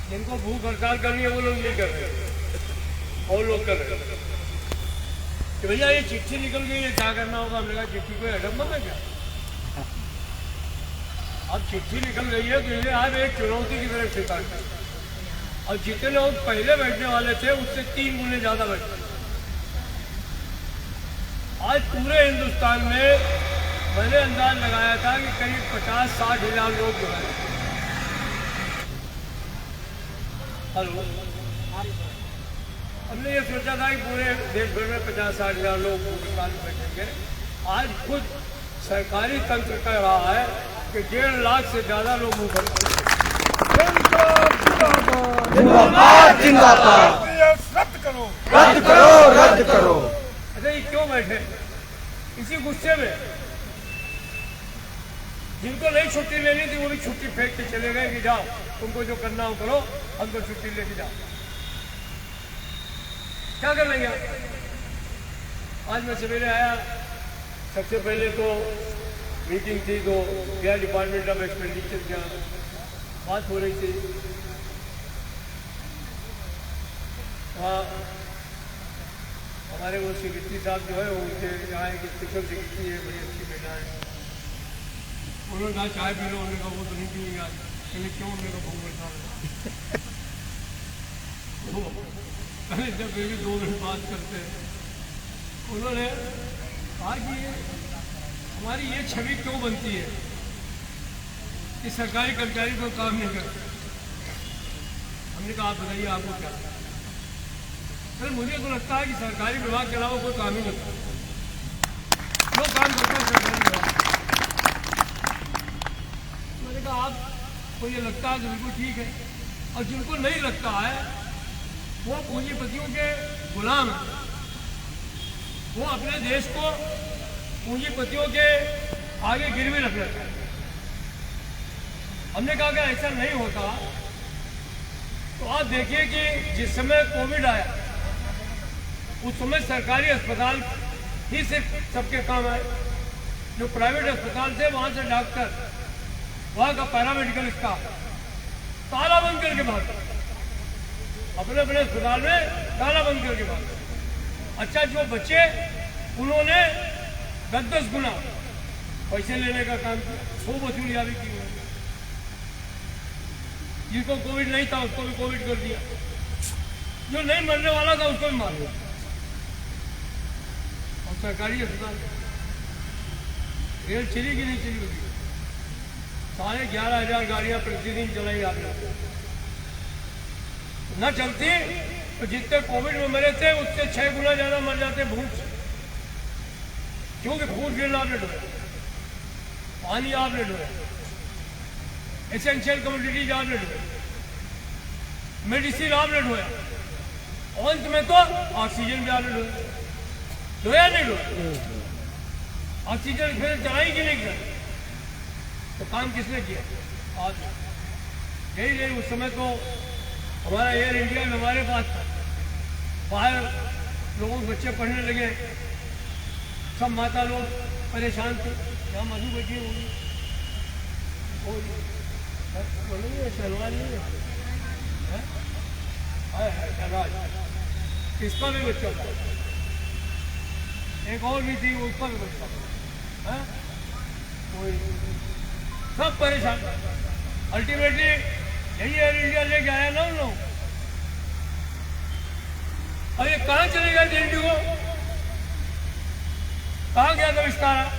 जिनको भूख हड़ताल करनी है वो लोग नहीं कर रहे और लोग कर रहे हैं कि भैया ये चिट्ठी निकल गई है, क्या करना होगा? हमने कहा चिट्ठी कोई अडम्बन है क्या? अब चिट्ठी निकल गई है तो इन्हें आज एक चुनौती की तरफ स्वीकार कर, और जितने लोग पहले बैठने वाले थे उससे 3 गुने ज्यादा बैठे। आज पूरे हिंदुस्तान में मैंने अंदाज लगाया था कि करीब 50-60 हजार लोग जो है। हेलो, हमने ये सोचा था कि पूरे देश भर में 50-60 हजार लोग भूखहड़ताल बैठेंगे। आज खुद सरकारी तंत्र कह रहा है कि 1.5 लाख से ज्यादा लोग भूखहड़ताल। जिंदाबाद जिंदाबाद, रद्द करो रद्द करो रद्द करो। अच्छा, ये क्यों बैठे? इसी गुस्से में जिनको नहीं छुट्टी लेनी थी वो भी छुट्टी फेंक के चले गए कि जाओ तुमको जो करना हो करो, हमको छुट्टी लेके जाओ। क्या कर लेंगे? आज मैं सवेरे आया, सबसे पहले तो मीटिंग थी तो गया डिपार्टमेंट ऑफ एक्सपेंडिचर का बात हो रही थी। वहाँ हमारे वो सेक्रेटरी साहब जो है उनके यहाँ एक स्पेशल सेक्रेटरी है, बड़ी अच्छी बेटा है। उन्होंने कहा चाय पी लो, उन्होंने कहा वो तो नहीं पिएगा। कहने क्यों? उन्होंने कहा भूख बढ़ता है। पहले जब वे भी 2 मिनट बात करते हैं, उन्होंने कहा कि हमारी ये छवि क्यों बनती है कि सरकारी कर्मचारी को काम नहीं करते। हमने कहा आप बताइए आपको क्या? सर मुझे तो लगता है कि सरकारी विभाग के अलावा कोई काम ही नहीं करता। जो काम करता है सरकारी विभाग। मैंने कहा आपको ये लगता है तो बिल्कुल ठीक है, और जिनको नहीं लगता है वो पूंजीपतियों के गुलाम हैं। वो अपने देश को पूंजीपतियों के आगे गिरवी रख लेते हैं। हमने कहा कि ऐसा नहीं होता तो आप देखिए कि जिस समय कोविड आया उस समय सरकारी अस्पताल ही सिर्फ सबके काम आए। जो प्राइवेट अस्पताल थे वहां से डॉक्टर, वहां का पैरामेडिकल स्टाफ ताला बंद करके भाग, अपने अपने अस्पताल में ताला बंद करके भाग। अच्छा, जो बच्चे उन्होंने 10-10 गुना पैसे लेने का काम किया, 100 वसूलियाबी की। जिसको कोविड नहीं था उसको भी कोविड कर दिया, जो नहीं मरने वाला था उसको भी मार दिया। और सरकारी अस्पताल रेल चली कि नहीं चली होगी? 11,500 गाड़ियां प्रतिदिन चलाई आपने। न चलती तो जितने कोविड में मरे थे उससे 6 गुना ज्यादा मर जाते भूख से। क्योंकि फूड ग्रेन आपने ढोया, पानी आपने ढोया, एसेंशियल कमोडिटीज आपने ढोया, मेडिसिन आपने ढोया, अंत में तो ऑक्सीजन भी आपने ढोया नहीं ढोया। ऑक्सीजन फिर चलाई कि नहीं कर, तो काम किसने किया? आज यही नहीं। उस समय तो हमारा एयर इंडिया में हमारे पास था, बाहर लोगों के बच्चे पढ़ने लगे, सब माता लोग परेशान थे। यहाँ मधु बैठी होगी, शहरवाज नहीं है, इसका भी बच्चा था, एक और भी थी उसका भी बच्चा था, कोई सब परेशान। अल्टीमेटली यही एयर इंडिया लेके आया ना उन लोग। अब ये कहाँ चले गए थे इंडिगो? कहाँ गया था विस्तारा?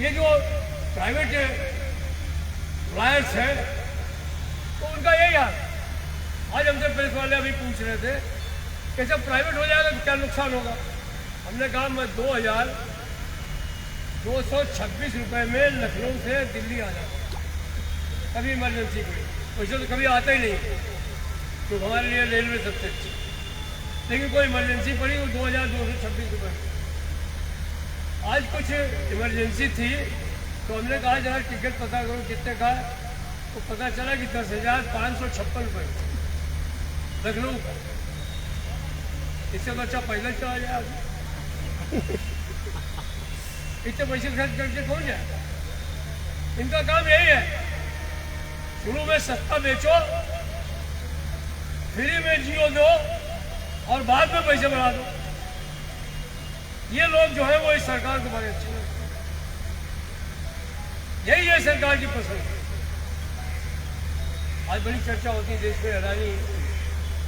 ये जो प्राइवेट फ्लायर्स है तो उनका यही हाल। आज हमसे प्रेस वाले अभी पूछ रहे थे कि जब प्राइवेट हो जाएगा तो क्या नुकसान होगा? हमने कहा मैं 2,226 रुपए में लखनऊ से दिल्ली आ जाता, कभी इमरजेंसी कोई वैसे तो कभी आता ही नहीं, तो हमारे लिए रेलवे सबसे अच्छी। लेकिन कोई इमरजेंसी पड़ी वो 2,226 रुपये। आज कुछ इमरजेंसी थी तो हमने कहा जरा टिकट पता करो कितने का है, तो पता चला कि 10,556 रुपये लखनऊ का। इससे तो अच्छा पहले चला जाए। इतने पैसे खर्च करके कौन जाए? इनका काम यही है शुरू में सस्ता बेचो, फ्री में जियो दो और बाद में पैसे बढ़ा दो। ये लोग जो है वो इस सरकार को बड़े अच्छे लगते हैं। यही है सरकार की पसंद। आज बड़ी चर्चा होती है देश में, अडानी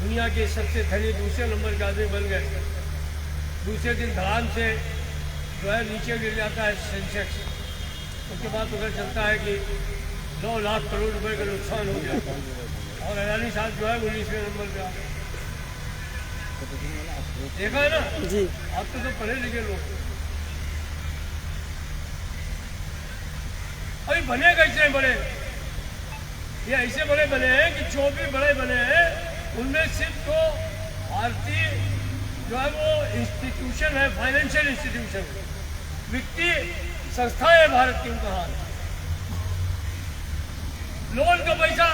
दुनिया के सबसे धनी दूसरे नंबर के आदमी बन गए। दूसरे दिन धड़ाम से जो है नीचे गिर जाता है सेंसेक्स। उसके बाद पता चलता है कि 9 लाख करोड़ रुपए का नुकसान हो गया और अडानी साहब जो है 19वें नंबर पे आ गए। देखा है ना जी, आप तो पढ़े लिखे लोग। अभी बने कैसे बड़े, ये ऐसे बड़े बने हैं कि जो भी बड़े बने हैं उनमें सिर्फ तो भारतीय जो है वो इंस्टीट्यूशन है, फाइनेंशियल इंस्टीट्यूशन, वित्तीय संस्था है भारत की, उनका हाथ। लोन का पैसा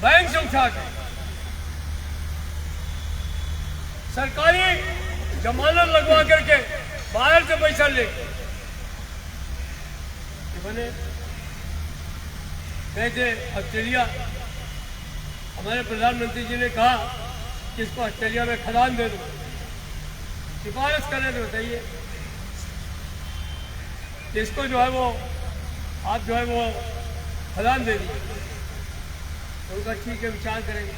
बैंक से उठा के, सरकारी जमानत लगवा करके बाहर से पैसा लेके बने। गए थे ऑस्ट्रेलिया, हमारे प्रधानमंत्री जी ने कहा कि इसको ऑस्ट्रेलिया में खदान दे दो, सिफारिश करें तो बताइए इसको जो है वो आप जो है वो खदान दे दीजिए। तो उनका ठीक है, विचार करेंगे।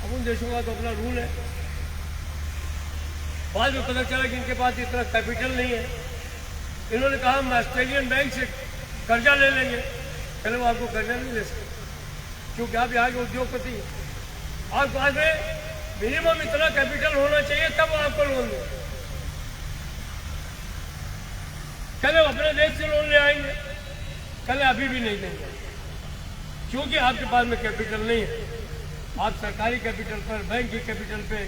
अब उन देशों का तो अपना रूल है। बाद में पता चला कि इनके पास इतना कैपिटल नहीं है। इन्होंने कहा हम ऑस्ट्रेलियन बैंक से कर्जा ले लेंगे। चलो वो आपको कर्जा नहीं ले सकते क्योंकि आप यहाँ के उद्योगपति हैं। आपके पास में मिनिमम इतना कैपिटल होना चाहिए तब वो आपको लोन दे। चलो अपने देश से लोन ले आएंगे, चले अभी भी नहीं देंगे क्योंकि आपके पास में कैपिटल नहीं है। आप सरकारी कैपिटल पर, बैंक की कैपिटल पे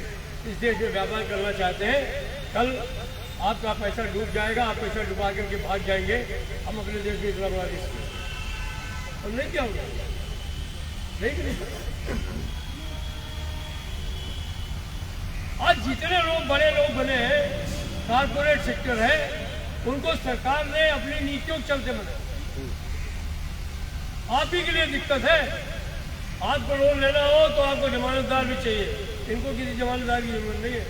इस देश में व्यापार करना चाहते हैं। कल आपका पैसा डूब जाएगा, आप पैसा डुबा करके भाग जाएंगे। हम अपने देश में इतना बड़ा रिस्क हम नहीं, क्या होगा नहीं। आज जितने लोग बड़े लोग बने हैं, कारपोरेट सेक्टर है, उनको सरकार ने अपनी नीतियों के चलते बनाया। आप ही के लिए दिक्कत है। आपको लोन लेना हो तो आपको जमानतदार भी चाहिए, इनको किसी जमानतदार की जरूरत नहीं है।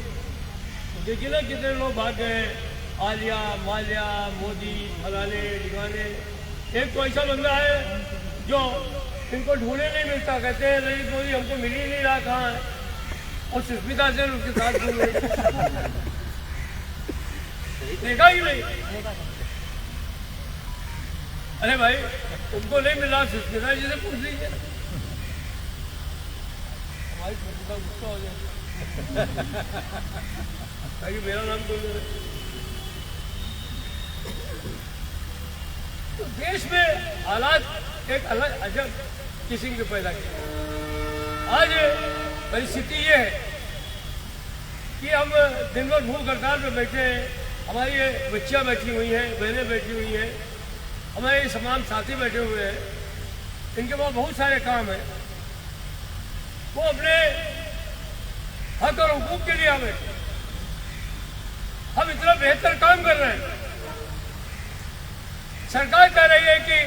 तो देखिए ना कितने लोग भाग गए, आलिया, माल्या, मोदी, फलाने ठिकाने। एक तो ऐसा बंदा है जो इनको ढूंढने नहीं मिलता, कहते हैं नरेंद्र मोदी हमको मिल ही नहीं रहा कहाँ है, और सुष्मिता सेन उसके साथ घूम रही। देखा ही नहीं। अरे भाई तुमको नहीं मिला, सुष्मिता जी से पूछ लीजिए। हमारी सुष्मिता गुस्सा हो जाए मेरा नाम बोल रहे। तो देश में हालात एक अलग अजब किस्म के पैदा किए। आज परिस्थिति ये है कि हम दिन भर भूख हड़ताल पे बैठे हैं। हमारी ये बच्चियाँ बैठी हुई हैं, बहनें बैठी हुई हैं, हमारे तमाम साथी बैठे हुए हैं। इनके पास बहुत सारे काम हैं। वो अपने हक और हुकूक के लिए हमें हम इतना बेहतर काम कर रहे हैं। सरकार कह रही है कि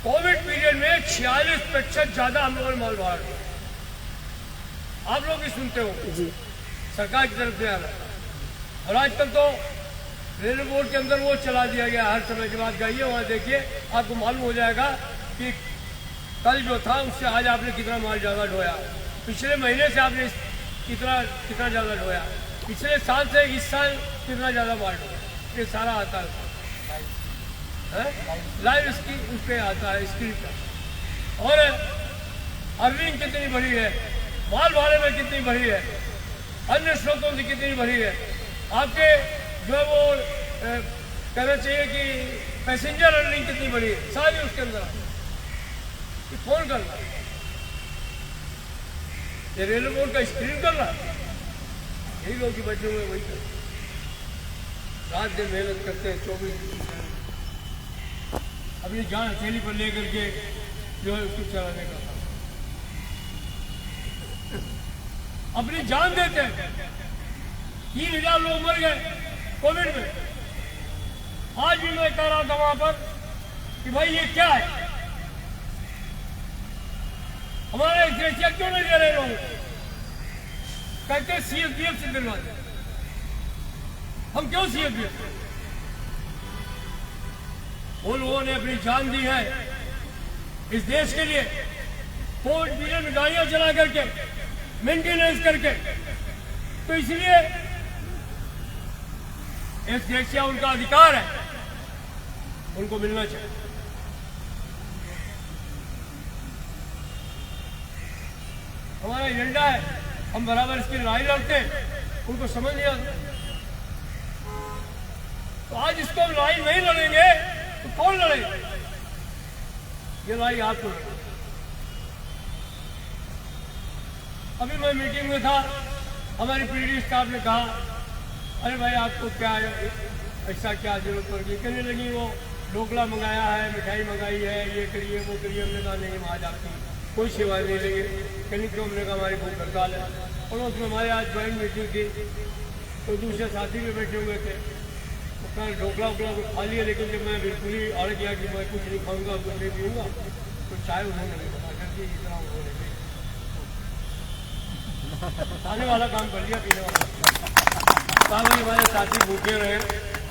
कोविड पीरियड में 46% ज्यादा हम लोगों ने माल बाहर किया। आप लोग भी सुनते हो जी, सरकार की तरफ से आ रहा है। और आजकल तो रेलवे बोर्ड के अंदर वो चला दिया गया, हर समय के बाद जाइए वहाँ देखिए, आपको मालूम हो जाएगा कि कल जो था उससे आज आपने कितना माल ज़्यादा ढोया, पिछले महीने से आपने कितना ज़्यादा ढोया, पिछले साल से इस साल कितना ज़्यादा माल ढोया। ये सारा आता है लाइव स्क्रीन उस पर आता है, स्क्रीन पर। और अर्निंग कितनी बढ़ी है, माल भाड़े में कितनी बढ़ी है, अन्य स्रोतों से कितनी बढ़ी है। आपके जो है वो कहना चाहिए कि पैसेंजर अर्निंग कितनी बढ़ी है, सारी उसके अंदर कौन कर रहा है? ये रेलवे बोर्ड का स्क्रीन कर रहा है। यही लोग जो बैठे हुए वही कर, रात दिन मेहनत करते हैं, 24 अपनी जान हथेली पर लेकर के जो है उसको चलाने का अपनी जान देते हैं। 3,000 लोग मर गए कोविड में। आज भी मैं कह रहा था वहां पर कि भाई ये क्या है, हमारा एग्रेसिया क्यों नहीं दे रहे लोग? कहते CSDF से दिलवाते, हम क्यों CSDF? उन लोगों ने अपनी जान दी है इस देश के लिए, कोविड पीरियड में गाड़ियां चला करके, मेंटेनेंस करके, तो इसलिए एग्रेसिया उनका अधिकार है, उनको मिलना चाहिए। हमारा एजेंडा है, हम बराबर इसकी लड़ाई लड़ते हैं, उनको समझ नहीं आता। तो आज इसको हम लड़ाई नहीं लड़ेंगे तो कौन लड़ेगा? ये लड़ाई आपको लड़ेगी। अभी मैं मीटिंग में था, हमारी पीडी स्टाफ ने कहा, अरे भाई आपको क्या ऐसा क्या जरूरत पड़ गई? कहने लगी वो ढोकला मंगाया है, मिठाई मंगाई है, ये करिए वो करिए। हमने कहा नहीं, आज आपकी कोई सेवा नहीं लेंगे। कहने क्यों? हमने कहा हमारी भूख हड़ताल है। और उसमें हमारे आज ज्वाइंट मीटिंग थी, तो दूसरे साथी भी बैठे हुए थे। तो कल ढोकला वोकला को खा लिया, लेकिन जब मैं बिल्कुल ही अड़ गया कि मैं कुछ नहीं खाऊंगा, कुछ नहीं पीऊँगा, तो चाय उन्होंने नहीं बता करके इतना उन्होंने खाने वाला काम कर लिया, पीने वाला। साहब हमारे साथी भूखे रहे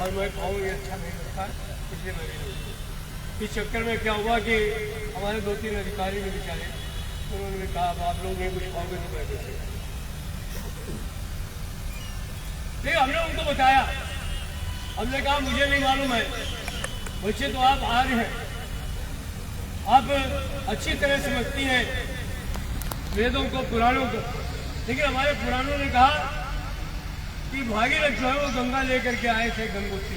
और मैं खाऊँ ये अच्छा नहीं लगता, इसलिए मैं नहीं। इस चक्कर में क्या हुआ कि हमारे 2-3 अधिकारी ने बेचारे, उन्होंने कहा अब आप लोग नहीं कुछ खाओगे तो मैं कैसे? नहीं, हमने उनको बताया, हमने कहा मुझे नहीं मालूम है, बच्चे तो आप आ रहे हैं, आप अच्छी तरह समझती हैं वेदों को, पुराणों को, लेकिन हमारे पुराणों ने कहा कि भागीरथ जो है वो गंगा लेकर के आए थे गंगोत्री।